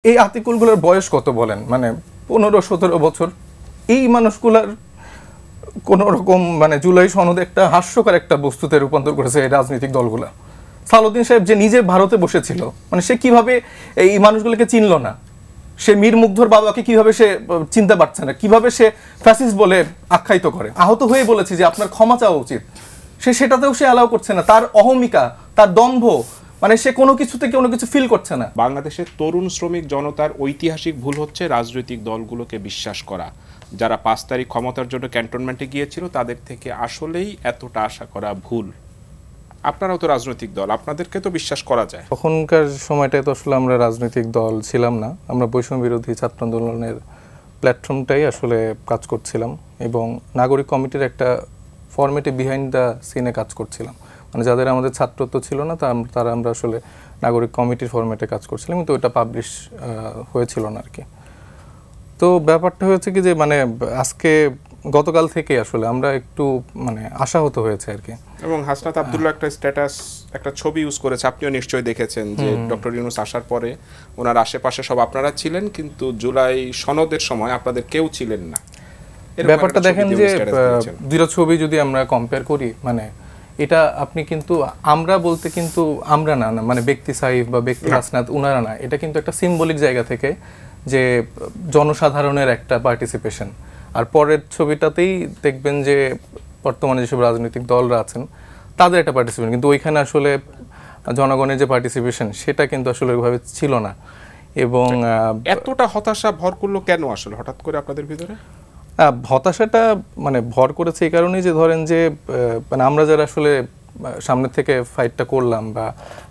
এই আর্টিকেলগুলোর বয়স কত বলেন? মানে 15-17 বছর। এই মানুষগুলার কোন রকম মানে জুলাই সনদে একটা হাস্যকর একটা বস্তুতে রূপান্তর করেছে এই রাজনৈতিক দলগুলা। সালাউদ্দিন সাহেব যে নিজে ভারতে বসেছিল, মানে সে কিভাবে এই মানুষগুলোকে চিনল না? সে মীর মুগ্ধর বাবাকে কিভাবে সে চিনতে পারছে না? কিভাবে সে ফ্যাসিস্ট বলে আখ্যায়িত করে? আহত হয়ে বলেছে যে আপনার ক্ষমা চাওয়া উচিত, সেটাতেও সে অ্যালাউ করছে না। তার অহমিকা, তার দম্ভ, মানে সে কোনো কিছুতে কোনো কিছু ফিল করছে না। বাংলাদেশের তরুণ শ্রমিক জনতার ঐতিহাসিক ভুল হচ্ছে রাজনৈতিক দলগুলোকে বিশ্বাস করা। যারা 5 তারিখ ক্ষমতার জন্য ক্যান্টনমেন্টে গিয়েছিল তাদের থেকে আসলেই এতটা আশা করা ভুল। আপনারাও তো রাজনৈতিক দল, আপনাদেরকে তো বিশ্বাস করা যায়। তখনকার সময়টায় তো আসলে আমরা রাজনৈতিক দল ছিলাম না, আমরা বৈষম্য বিরোধী ছাত্র আন্দোলনের প্ল্যাটফর্মটাই আসলে কাজ করছিলাম এবং নাগরিক কমিটির একটা ফরম্যাটে বিহাইন্ড দ্য সিনে কাজ করছিলাম। মানে যাদের আমাদের ছাত্রত্ব ছিল না তারা আমরা আসলে নাগরিক কমিটির ফরম্যাটে কাজ করছিলাম, কিন্তু ওইটা পাবলিশ হয়েছিল না আর কি। তো ব্যাপারটা হয়েছে কি যে মানে আজকে গতকাল থেকে আসলে আমরা একটু মানে আশাহত হয়েছে আর কি। এবং হাসনাত আব্দুল্লাহ একটা স্ট্যাটাস, একটা ছবি ইউজ করেছে, আপনিও নিশ্চয়ই দেখেছেন, যে ডক্টর ইউনূস আসার পরে ওনার আশেপাশে সব আপনারা ছিলেন, কিন্তু জুলাই সনদের সময় আপনাদের কেউ ছিলেন না। ব্যাপারটা দেখেন যে দুটো ছবি যদি আমরা কম্পেয়ার করি, মানে এটা আপনি কিন্তু আমরা বলতে কিন্তু আমরা না, মানে ব্যক্তি সাইফ বা ব্যক্তি হাসনাত উনারা না, এটা কিন্তু একটা সিম্বলিক জায়গা থেকে যে জনসাধারণের একটা পার্টিসিপেশন। আর পরের ছবিটাতেই দেখবেন যে বর্তমানে যেসব রাজনৈতিক দলরা আছেন তাদের একটা পার্টিসিপেশন, কিন্তু ওইখানে আসলে জনগণের যে পার্টিসিপেশন সেটা কিন্তু আসলে ওইভাবে ছিল না। এবং এতটা হতাশা ভর করলো কেন আসলে হঠাৎ করে আপনাদের ভিতরে? হতাশাটা মানে ভর করেছে এই কারণেই যে ধরেন যে মানে আমরা যারা আসলে সামনে থেকে ফাইটটা করলাম বা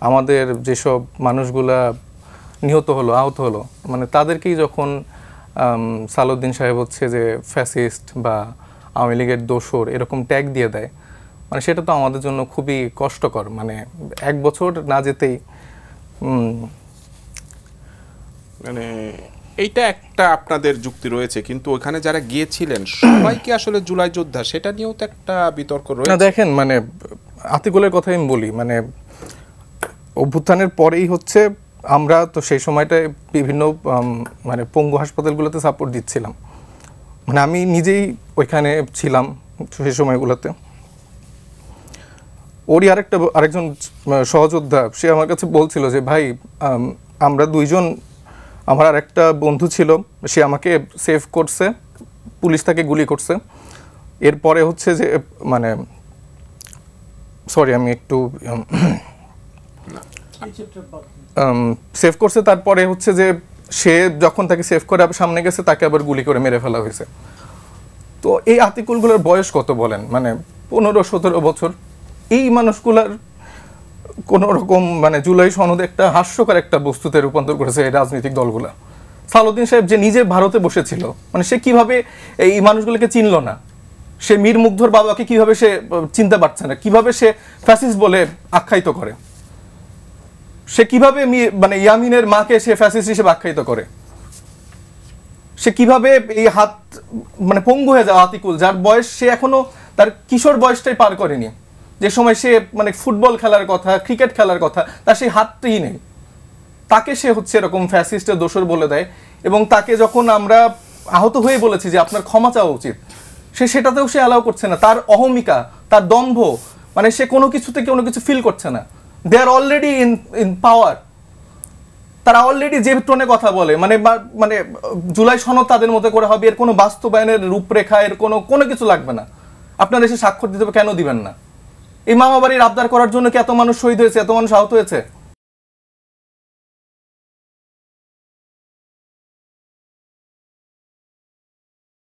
আমাদের যেসব মানুষগুলা নিহত হলো, আহত হলো, মানে তাদেরকেই যখন সালাউদ্দিন সাহেব হচ্ছে যে ফ্যাসিস্ট বা আওয়ামী লীগের দোসর এরকম ট্যাগ দিয়ে দেয়, মানে সেটা তো আমাদের জন্য খুবই কষ্টকর। মানে 1 বছর না যেতেই মানে এইটা একটা আপনাদের যুক্তি রয়েছে, কিন্তু ওখানে যারা গিয়েছিলেন সবাই কি আসলে জুলাই যোদ্ধা, সেটা নিয়েও তো একটা বিতর্ক রয়েছে। না দেখেন, মানে আতিকুলের কথাই আমি বলি, মানে অভ্যুত্থানের পরেই হচ্ছে আমরা তো সেই সময়টায় বিভিন্ন মানে পঙ্গু হাসপাতালগুলোতে সাপোর্ট দিচ্ছিলাম। মানে আমি নিজেই ওইখানে ছিলাম সেই সময়গুলোতে। ওরই আরেকজন সহযোদ্ধা সে আমার কাছে বলছিল যে ভাই আমরা দুইজন, আমার আর একটা বন্ধু ছিল, সে আমাকে সেভ করছে, পুলিশ তাকে গুলি করছে। এরপরে হচ্ছে যে মানে সরি আমি একটু সেভ করছে, তারপরে হচ্ছে যে সে যখন তাকে সেভ করে সামনে গেছে তাকে আবার গুলি করে মেরে ফেলা হয়েছে। তো এই আর্টিকেলগুলোর বয়স কত বলেন? মানে 15-17 বছর। এই মানুষগুলার কোন রকম মানে জুলাই সনদে একটা হাস্যকর একটা বস্তুতে রূপান্তর করেছে এই রাজনৈতিক দলগুলা। সালাউদ্দিন সাহেব যে নিজে ভারতে বসেছিল, মানে সে কিভাবে এই মানুষগুলোকে চিনল না? সে মীর মুগ্ধর বাবাকে কিভাবে সে চিনতে পারছে না? কিভাবে সে ফ্যাসিস্ট বলে আখ্যায়িত করে? সে কিভাবে মানে ইয়ামিনের মাকে সে ফ্যাসিস্ট হিসেবে আখ্যায়িত করে? সে কিভাবে এই হাত মানে পঙ্গু হয়ে যাওয়া আতিকুল, যার বয়স সে এখনো তার কিশোর বয়সটাই পার করেনি, যে সময় সে মানে ফুটবল খেলার কথা, ক্রিকেট খেলার কথা, তার সেই হাতটাই নেই, তাকে সে হচ্ছে এরকম ফ্যাসিস্টের দোসর বলে দেয়। এবং তাকে যখন আমরা আহত হয়ে বলেছি যে আপনার ক্ষমা চাওয়া উচিত, সেটাতেও সে অ্যালাউ করছে না। তার অহমিকা, তার দম্ভ, মানে সে কোনো কিছুতে কোনো কিছু ফিল করছে না। দে আর অলরেডি ইন পাওয়ার। তারা অলরেডি যে টোনে কথা বলে, মানে মানে জুলাই সনদ তাদের মতো করে হবে, এর কোনো বাস্তবায়নের রূপরেখা, এর কোনো কিছু লাগবে না। আপনারা এসে স্বাক্ষর দিতে কেন দিবেন না? এই মামাবাড়ির আবদার করার জন্য কি এত মানুষ শহীদ হয়েছে, এত মানুষ আহত হয়েছে?